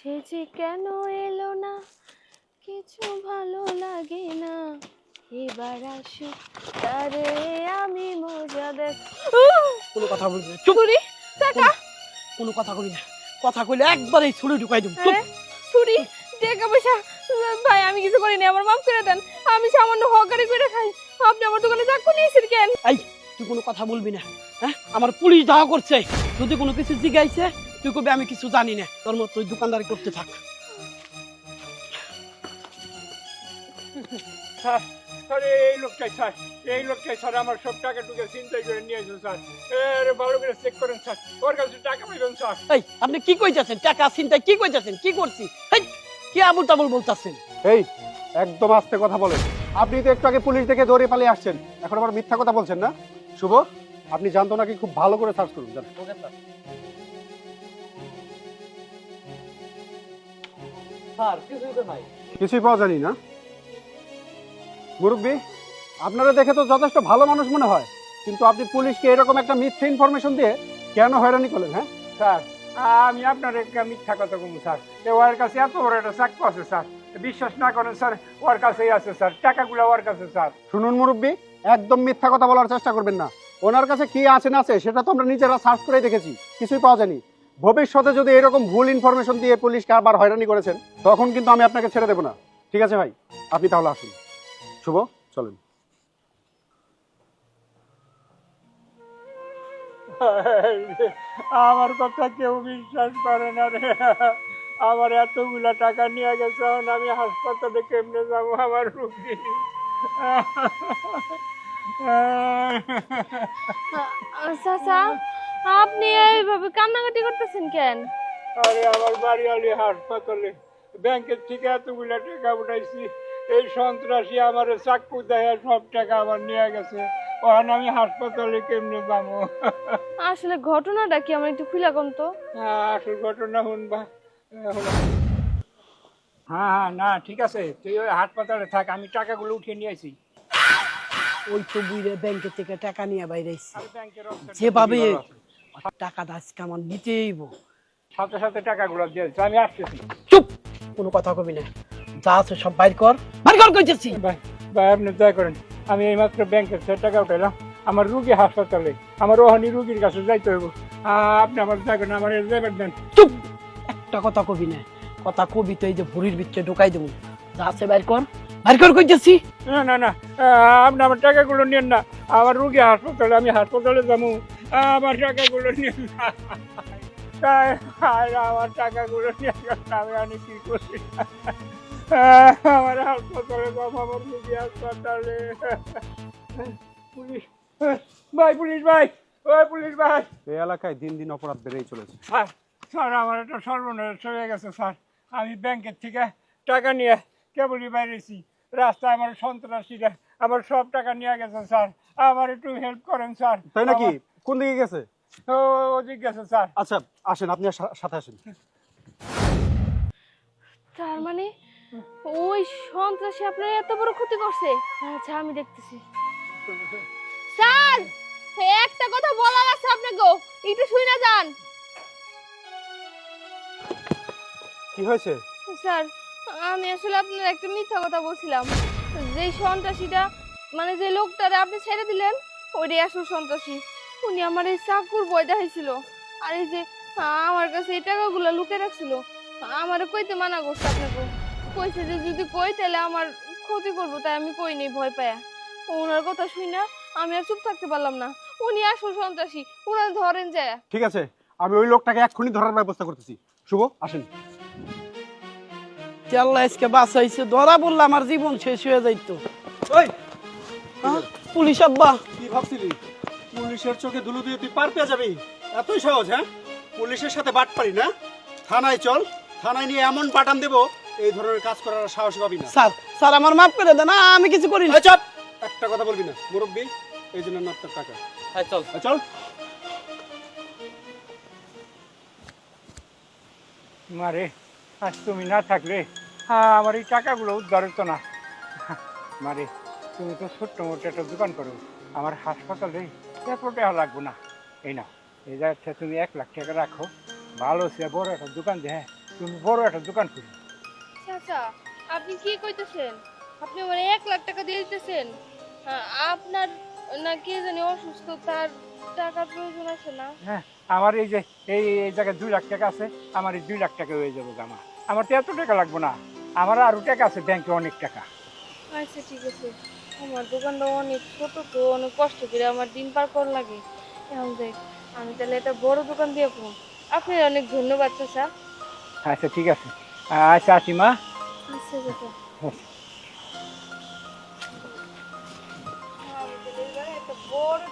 সে যে কেন এলো না, কিছু ভালো লাগে না, এবার আসুক তারে আমি মজা দেখ। কোনো কথা বলবি না, চুপ। ছুরি, টাকা। কোনো কথা কবি না, কথা কইলে একবারেই ছুরি ঢুকাই দেব। চুপ। ছুরি, টাকা পয়সা। ভাই আমি কিছু করিনি, আমার মাফ করে দেন। আমি সামান্য হকারি করে খাই, আপনি আমার দোকানে চাকু নিয়েছেন কেন? এই তুই কোনো কথা বলবি না, হ্যাঁ? আমার পুলিশ ধাওয়া করছে, যদি কোনো কিছু জিজ্ঞাইছে তুই কবি আমি কিছু জানি না, তোর মতো তুই দোকানদারি করতে থাক। স্যার স্যার এই লোকটাই স্যার, এই লোকটাই স্যার আমার সব টাকা টুকে চিন্তাই করে নিয়েছে স্যার। আরে ভালো করে চেক করেন স্যার, ওর কাছে টাকা পাইবেন স্যার। এই আপনি কি কইতাছেন? টাকা চিন্তায় কি কইতাছেন? কি করছি? এই কি আবুল তাবুল বলতাছেন? এই একদম আস্তে কথা বলেন। আপনি তো একটু আগে পুলিশ থেকে দৌড়ে পালিয়ে আসছেন, এখন আবার মিথ্যা কথা বলছেন না? শুভ, আপনি জানতো নাকি খুব ভালো করে সার্চ করুন। জান স্যার কিছুই তো নাই। কিছুই পাওয়া জানি না। মুরব্বী, আপনারা দেখে তো যথেষ্ট ভালো মানুষ মনে হয়, কিন্তু আপনি পুলিশকে এরকম একটা মিথ্যে ইনফরমেশন দিয়ে কেন হয়রানি করলেন? হ্যাঁ স্যার আমি আপনার একটা মিথ্যা কথা বলবো স্যার, ওর কাছে এত বড় একটা চাকু আছে স্যার, বিশ্বাস না করেন স্যার, ওর কাছেই আছে স্যার, টাকাগুলো ওর কাছে স্যার। শুনুন মুরব্বী, একদম মিথ্যা কথা বলার চেষ্টা করবেন না। ওনার কাছে কি আছে না আছে সেটা তো আমরা নিজেরা সার্চ করেই দেখেছি, কিছুই পাওয়া যায়নি। ভবিষ্যতে যদি এরকম ভুল ইনফরমেশন দিয়ে পুলিশকে আবার হয়রানি করেছেন, তখন কিন্তু আমি আপনাকে ছেড়ে দেবো না। ঠিক আছে ভাই, আপনি তাহলে আসুন। শুভ, চলেন। আমার কথা কেউ বিশ্বাস করে না রে, আমার এতগুলা টাকা নিয়ে গেছে, এখন আমি হাসপাতালে কেমনে যাবো? আমার রুগী চাচা, আপনি এইভাবে কান্নাকাটি করতেছেন কেন? আরে আমার বাড়িওয়ালি হাসপাতালে, ব্যাংকের থেকে এতগুলা টাকা উঠাইছি, এই সন্ত্রাসী আমার চাকু দেয় সব টাকা আমার নিয়ে গেছে, ওখান আমি হাসপাতালে কেমনে যাবো? আসলে ঘটনাটা কি আমার একটু খুলে কোন তো? আসল ঘটনা শুনবা। হ্যাঁ না ঠিক আছে, তুই ওই হাসপাতালে থাক, আমি টাকাগুলো উঠিয়ে নিয়ে আসি। ওই তো বুইরে ব্যাংকে থেকে টাকা নিয়ে বাইরেছি, আর ব্যাংকের অফিসারটা যেভাবে খুবই ভালো আছে। টাকাটা আজকে আমার নিতেইব। সাথে সাথে টাকাগুলো দিয়ে দিচ্ছি, আমি আসতেছি। চুপ, কোনো কথা কবি না, যা আছে সব বাইর কর, বাইর কর কইতেছি। ভাই ভাই আপনি দয়া করেন, আমি এইমাত্র ব্যাংকের থেকে টাকা উঠাইলাম, আমার রুগী হাসপাতালে, আমার ওখানে রুগীর কাছে যাইতে হইব, আপনি আমার দয়া করেন আমার যাইবার দেন। চুপ, একটা কথা কবি না, কথা কবি তো এই যে ভুড়ির ভিতরে ঢুকাই দেবো, যা আছে বাইর কর, বাইর কর কইতেছি। না না না, আপনি আমার টাকাগুলো নিয়েন না, আমার রুগী হাসপাতালে, আমি হাসপাতালে যাবো, আমার টাকাগুলো নিয়েন না। আমার টাকাগুলো নিয়ে আমি অনেক কি করি, আমার হাসপাতালে যাবো, আমার রুগী হাসপাতালে। পুলিশ ভাই, পুলিশ ভাই, ওই পুলিশ ভাই। এই এলাকায় দিন দিন অপরাধ বেড়েই চলেছে। স্যার স্যার আমার একটা সর্বনাশ হয়ে গেছে স্যার, আমি ব্যাংকের থেকে টাকা নিয়ে কেবলই বাইরেছি, রাস্তায় আমার সন্ত্রাসীরা আমার সব টাকা নিয়ে গেছে স্যার, আমার একটু হেল্প করেন স্যার। তাই নাকি? কোন দিকে গেছে? ওদিক গেছে স্যার। আচ্ছা আসেন, আপনি সাথে আসেন। তার মানে ওই সন্ত্রাসী আপনার এত বড় ক্ষতি করছে? আচ্ছা আমি দেখতেছি। স্যার, একটা কথা বলার আছে আপনাকে, একটু শুনে যান। কি হয়েছে? স্যার, আমি আসলে আপনার একটা মিথ্যা কথা বলছিলাম, যে সন্ত্রাসীটা মানে যে লোকটারে আপনি ছেড়ে দিলেন, ওইটাই আসল সন্ত্রাসী। উনি আমার এই চাকুর ভয় দেখাইছিল, আর এই যে আমার কাছে এই টাকাগুলো লুকে রাখছিল, আমারে কইতে মানা করছে আপনাকে, কইছে যে যদি কই তাহলে আমার ক্ষতি করবো, তাই আমি কই নেই ভয় পায়া। ওনার কথা শুই না আমি আর চুপ থাকতে পারলাম না, উনি আসল সন্ত্রাসী, ওনার ধরেন যায়। ঠিক আছে, আমি ওই লোকটাকে এক্ষুনি ধরার ব্যবস্থা করতেছি। শুভ, আসেন। আল্লাহ আজকে বাঁচাইছে, ধরা বললে আমার জীবন শেষ হয়ে যাইতো। ওই পুলিশ আব্বা, কি ভাবছিলি পুলিশের চোখে ধুলো দিয়ে তুই পার পেয়ে যাবি? এতই সহজ? হ্যাঁ, পুলিশের সাথে বাট পারি না? থানায় চল, থানায় নিয়ে এমন বাটাম দেবো এই ধরনের কাজ করার সাহস পাবি না। স্যার স্যার আমার মাফ করে দেন, আমি কিছু করি না। এই চুপ, একটা কথা বলবি না। মুরব্বী, এই জন্য না তোর টাকা। হ্যাঁ চল। চল। মারে, আজ তুমি না থাকলে আমার এই টাকাগুলো উদ্ধার হতো না। মারে, তুমি তো ছোট্ট মোটো একটা দোকান করো, আমার হাসপাতালে এত টাকা লাগবো না। এই না, এই যাচ্ছে তুমি 1 লাখ টাকা রাখো, ভালো সে বড় একটা দোকান দিয়ে তুমি বড় একটা দোকান করি। চাচা আপনি কি কইতেছেন? আপনি আমার 1 লাখ টাকা দিয়ে দিতেছেন? আপনার না কে জানি অসুস্থ, তার টাকার প্রয়োজন আছে না? হ্যাঁ, আমার এই যে এই জায়গায় 2 লাখ টাকা আছে, আমার এই 2 লাখ টাকা হয়ে যাবো গামা। আমার তো এত টাকা লাগবে না, আমার আরো টাকা আছে ব্যাংকে, অনেক টাকা। আচ্ছা ঠিক আছে। আমার দোকানটা অনেক ছোট, তো অনেক কষ্ট করে আমার দিন পার করা লাগে। এখন দেখ, আমি তাহলে একটা বড় দোকান দিয়ে পড়ব। আপনার অনেক ধন্যবাদ চাচা। আচ্ছা ঠিক আছে, আচ্ছা আসি মা। আচ্ছা চাচা। আমি তাহলে এবারে একটা বড়